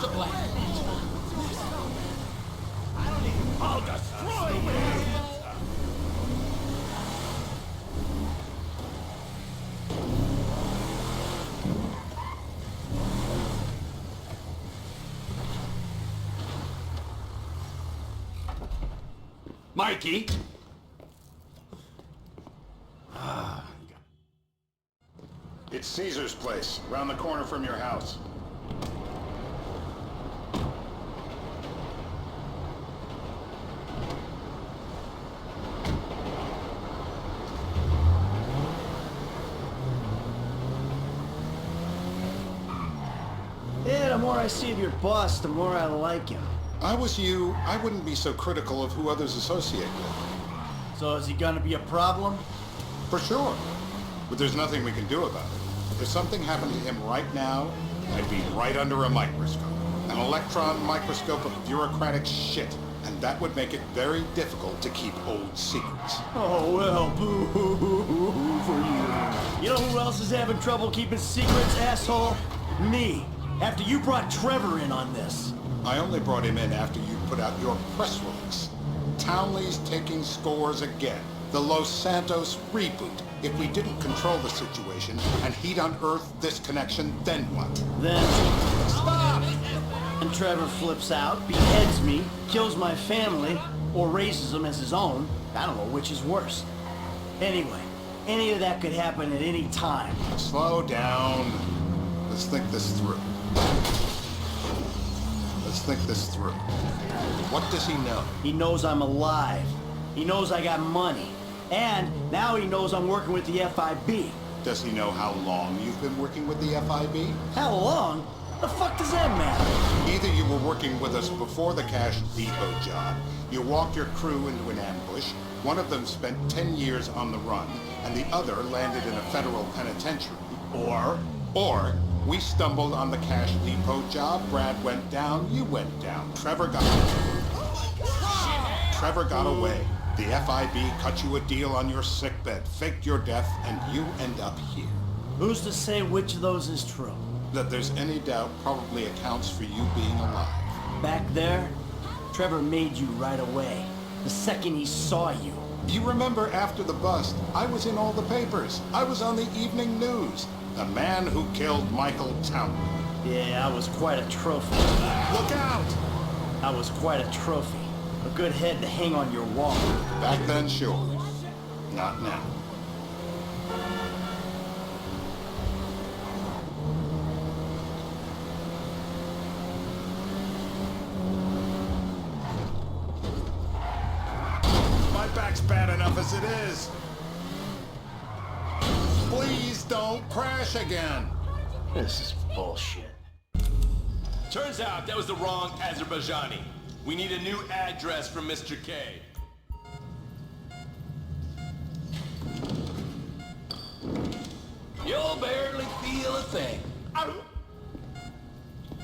to blame. I'll destroy you! Mikey! It's Caesar's place, around the corner from your house. Yeah, the more I see of your boss, the more I like him. I was you, I wouldn't be so critical of who others associate with. So is he gonna be a problem? For sure. But there's nothing we can do about it. If something happened to him right now, I'd be right under a microscope. An electron microscope of bureaucratic shit. And that would make it very difficult to keep old secrets. Oh, well, boo-hoo-hoo-hoo for you. You know who else is having trouble keeping secrets, asshole? Me. After you brought Trevor in on this. I only brought him in after you put out your press release. Townley's taking scores again. The Los Santos reboot. If we didn't control the situation and he'd unearthed this connection, then what? Then... Stop! And Trevor flips out, beheads me, kills my family, or raises them as his own. I don't know which is worse. Anyway, any of that could happen at any time. Slow down. Let's think this through. Let's think this through. What does he know? He knows I'm alive. He knows I got money. And now he knows I'm working with the FIB. Does he know how long you've been working with the FIB? How long? The fuck does that matter? Either you were working with us before the Cash Depot job, you walked your crew into an ambush, one of them spent 10 years on the run, and the other landed in a federal penitentiary. Or we stumbled on the Cash Depot job, Brad went down, you went down. Trevor got away. The FIB cut you a deal on your sickbed, faked your death, and you end up here. Who's to say which of those is true? That there's any doubt probably accounts for you being alive. Back there, Trevor made you right away. The second he saw you. You remember after the bust, I was in all the papers. I was on the evening news. The man who killed Michael Townley. Yeah, I was quite a trophy. Look out! I was quite a trophy. A good head to hang on your wall. Back then, sure. Not now. My back's bad enough as it is. Please don't crash again. This is bullshit. Turns out that was the wrong Azerbaijani. We need a new address from Mr. K. You'll barely feel a thing.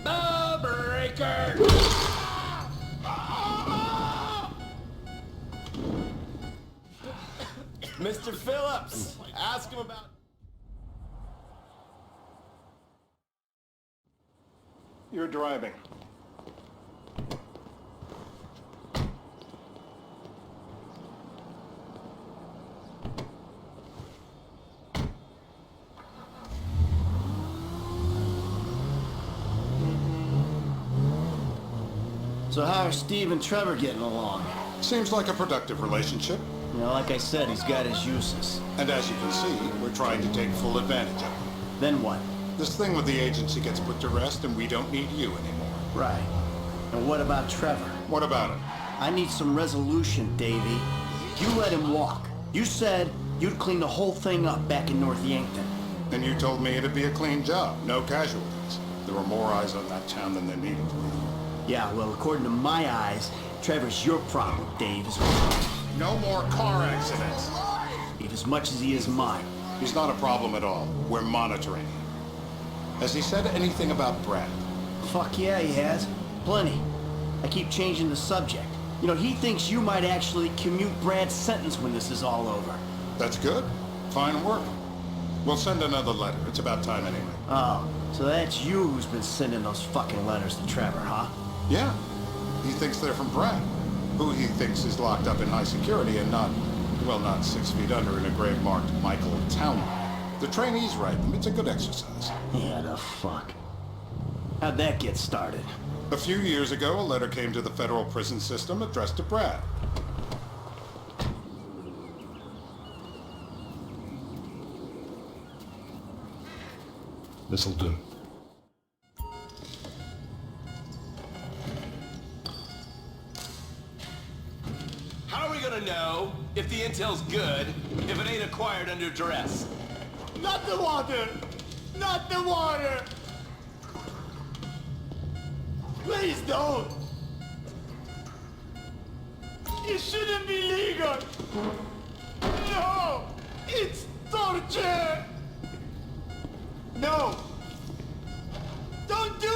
The breaker! Mr. Phillips, ask him about... You're driving. So how are Steve and Trevor getting along? Seems like a productive relationship. You know, like I said, he's got his uses. And as you can see, we're trying to take full advantage of it. Then what? This thing with the agency gets put to rest and we don't need you anymore. Right. And what about Trevor? What about it? I need some resolution, Davey. You let him walk. You said you'd clean the whole thing up back in North Yankton. And you told me it'd be a clean job, no casualties. There were more eyes on that town than there needed to be. Yeah, well, according to my eyes, Trevor's your problem, Dave. No more car accidents. Dave, as much as he is mine. He's not a problem at all. We're monitoring him. Has he said anything about Brad? Fuck yeah, he has. Plenty. I keep changing the subject. You know, he thinks you might actually commute Brad's sentence when this is all over. That's good. Fine work. We'll send another letter. It's about time anyway. Oh, so that's you who's been sending those fucking letters to Trevor, huh? Yeah. He thinks they're from Brad, who he thinks is locked up in high security and not 6 feet under in a grave marked Michael Townley. The trainees write them. It's a good exercise. Yeah, the fuck. How'd that get started? A few years ago, a letter came to the federal prison system addressed to Brad. This'll do. How are we gonna know if the intel's good if it ain't acquired under duress? Not the water! Not the water! Please don't! It shouldn't be legal! No! It's torture! No! Don't do...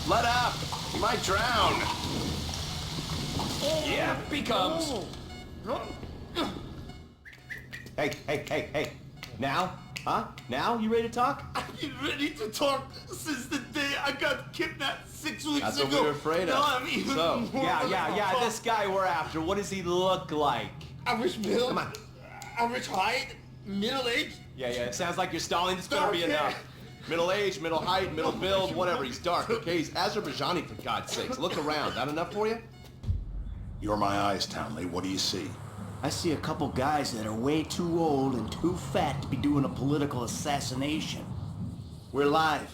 Let up! You might drown! Yeah, becomes. Hey. Now? Huh? Now? You ready to talk? I've been ready to talk since the day I got kidnapped 6 weeks That's ago. what we were afraid of. No, I'm even So, more yeah, this guy we're after, what does he look like? Average build. Come on. Average height. Middle age. Yeah, it sounds like you're stalling. This better be Okay. enough. Middle age, middle height, middle build, whatever. He's dark, okay? He's Azerbaijani, for God's sakes. Look around. That enough for you? You're my eyes, Townley. What do you see? I see a couple guys that are way too old and too fat to be doing a political assassination. We're live.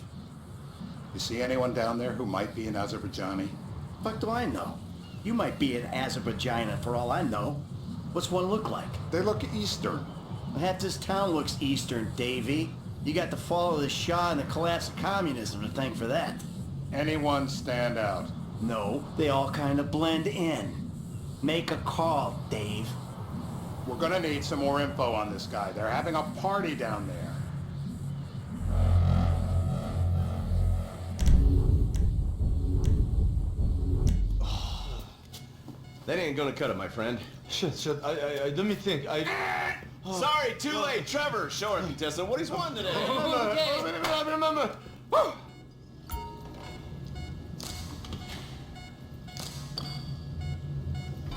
You see anyone down there who might be an Azerbaijani? Fuck do I know? You might be an Azerbaijani for all I know. What's one look like? They look Eastern. Half this town looks Eastern, Davy. You got the fall of the Shah and the collapse of communism to thank for that. Anyone stand out? No, they all kind of blend in. Make a call, Dave. We're gonna need some more info on this guy. They're having a party down there. That ain't gonna cut it, my friend. Shit. Let me think. Sorry, too late. Trevor, show our contestant what he's won today. Remember.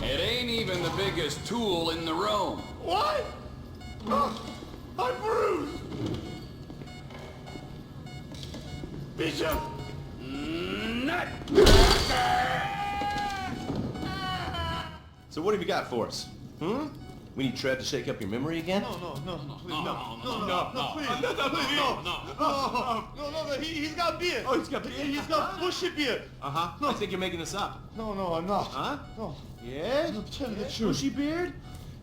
It ain't even the biggest tool in the room. What? I'm bruised. Bishop. Nut. So what have you got for us? We need Trev to shake up your memory again? No, please, no, please, no, he's got beer. Oh, he's got beer? He's got bushy beer. Uh-huh. I think you're making this up. No, I'm not. Huh? No. Yeah? I'm telling the truth. Bushy beard?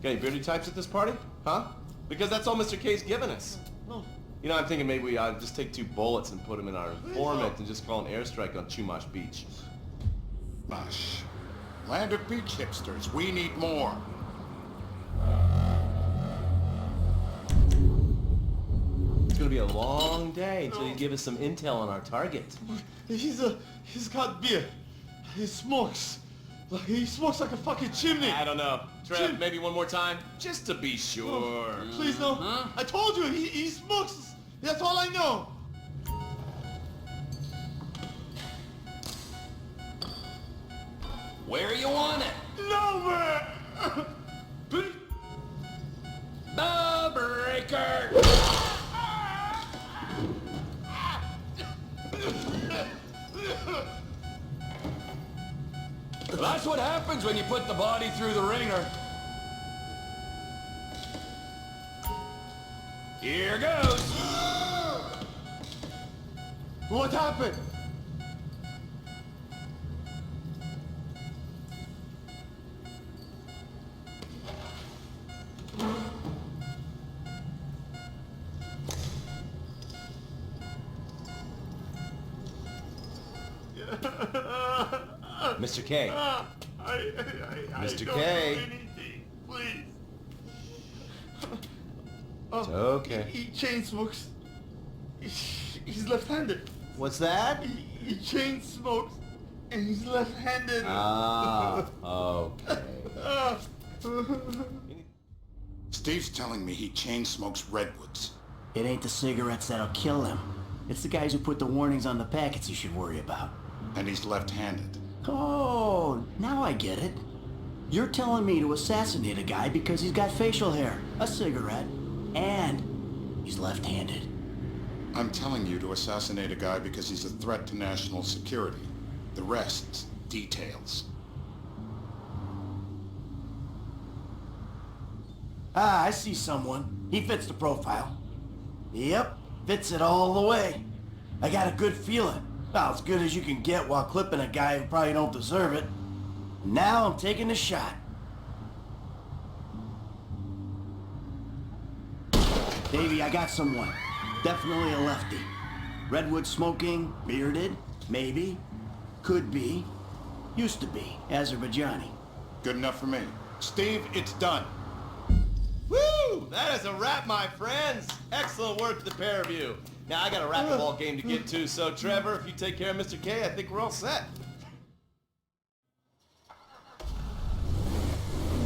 Got any beardy types at this party? Huh? Because that's all Mr. K's given us. No. You know, I'm thinking maybe we just take 2 bullets and put them in our informant and just call an airstrike on Chumash Beach. Gosh. Land of beach hipsters. We need more. It's gonna be a long day until you give us some intel on our target. He's got beer. He smokes. He smokes like a fucking chimney. I don't know. Trev, maybe one more time? Just to be sure. Please, no. I told you, he smokes. That's all I know. Where you want it? Nowhere. The breaker. That's what happens when you put the body through the ringer. Here goes. What happened? Mr. K. I Mr. don't K. know anything. Please. It's okay. He chain smokes. He's left-handed. What's that? He chain smokes, and he's left-handed. Ah, okay. Steve's telling me he chain smokes redwoods. It ain't the cigarettes that'll kill him. It's the guys who put the warnings on the packets you should worry about. And he's left-handed. Oh, now I get it. You're telling me to assassinate a guy because he's got facial hair, a cigarette, and he's left-handed. I'm telling you to assassinate a guy because he's a threat to national security. The rest's details. Ah, I see someone. He fits the profile. Yep, fits it all the way. I got a good feeling. About as good as you can get while clipping a guy who probably don't deserve it. Now I'm taking the shot. Davey, I got someone. Definitely a lefty. Redwood smoking, bearded, maybe, could be, used to be, Azerbaijani. Good enough for me. Steve, it's done. Woo! That is a wrap, my friends. Excellent work to the pair of you. Now I got a racquetball game to get to, so Trevor, if you take care of Mr. K, I think we're all set.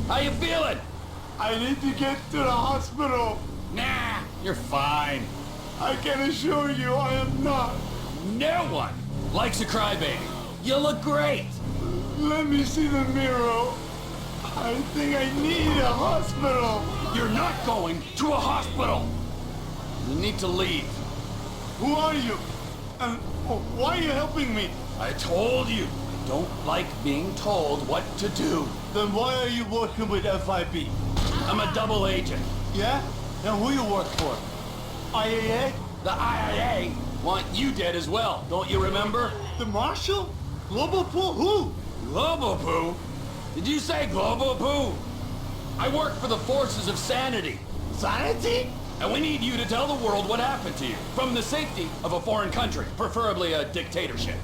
How you feeling? I need to get to the hospital. Nah, you're fine. I can assure you I am not. No one likes a crybaby. You look great. Let me see the mirror. I think I need a hospital. You're not going to a hospital. You need to leave. Who are you? And why are you helping me? I told you, I don't like being told what to do. Then why are you working with FIB? I'm a double agent. Yeah? And who you work for? IAA? The IIA want you dead as well, don't you remember? The Marshal? Global Pool? Who? Global Poo? Did you say Global Poo? I work for the forces of sanity. Sanity? And we need you to tell the world what happened to you from the safety of a foreign country, preferably a dictatorship.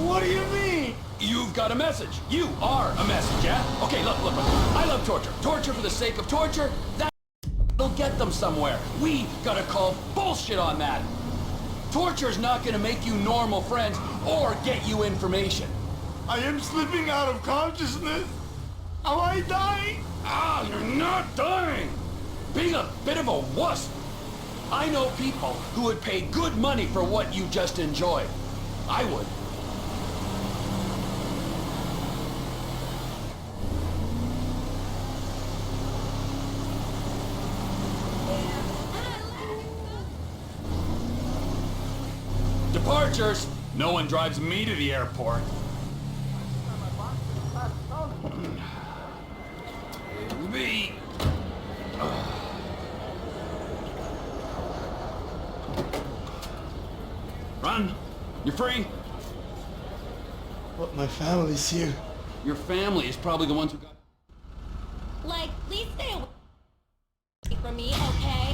What do you mean? You've got a message. You are a message, yeah? Okay, look. I love torture. Torture for the sake of torture, that'll get them somewhere. We gotta call bullshit on that. Torture's not gonna make you normal friends or get you information. I am slipping out of consciousness. Am I dying? Ah, you're not dying. Being a bit of a wuss. I know people who would pay good money for what you just enjoyed. I would. Departures. No one drives me to the airport. Me. Run. You're free. But my family's here. Your family is probably the ones who got... Like, please stay away from me, okay?